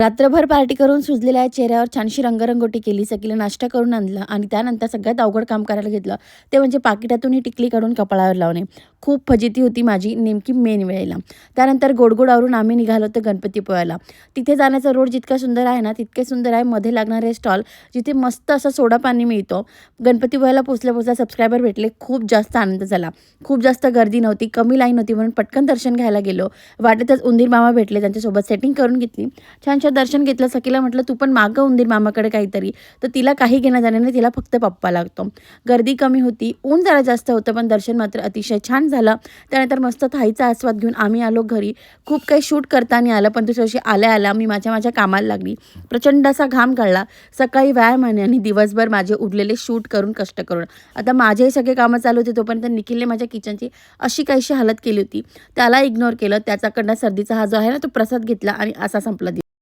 रात्रभर पार्टी करून सुजलेल्या चेहऱ्यावर छानशी रंगरंगोटी केली, सगळीला नाश्ता करून आणला आणि त्यानंतर सगळ्यात अवघड काम करायला घेतलं ते म्हणजे पाकिटातून ही टिकली काढून कपाळावर लावणे. खूप फजिती होती माझी नेमकी मेन वेळेला. त्यानंतर गोड आवरून आम्ही निघालो होतो गणपतीपुळ्याला. तिथे जाण्याचा रोड जितका सुंदर आहे ना, तितके सुंदर आहे मध्ये लागणारे स्टॉल, जिथे मस्त असं सोडा पाणी मिळतो. गणपतीपुळ्याला पोचल्या सबस्क्रायबर भेटले. खूप जास्त आनंद झाला. खूप जास्त गर्दी नव्हती, कमी लाईन होती म्हणून पटकन दर्शन घ्यायला गेलो. वाटेतच उंदीर मामा भेटले, त्यांच्यासोबत सेटिंग करून घेतली. छानशा दर्शन घेतलं. सखीला म्हटलं तू पण मागं उंदीर मामाकडे काहीतरी, तर तिला काही घेणं जाणं नाही, तिला फक्त पप्पा लागतो. गर्दी कमी होती, ऊन जरा जास्त होतं, पण दर्शन मात्र अतिशय छान झालं. त्यानंतर मस्त थाईचा आस्वाद घेऊन आम्ही आलो घरी. खूप काही शूट करताना आलं, पण दुसऱ्या दिवशी आल्या मी माझ्या कामाला लागली. प्रचंड असा घाम काढला. सकाळी व्यायामाने आणि दिवसभर माझे उरलेले शूट करून कष्ट करून. आता माझेही सगळे कामं चालू होते, तोपर्यंत निखिलने माझ्या किचनची अशी काहीशी हालत केली होती. त्याला इग्नोर केलं. त्याच्याकडनं सर्दीचा हा जो आहे ना, तो प्रसाद घेतला आणि असा संपला दिवस.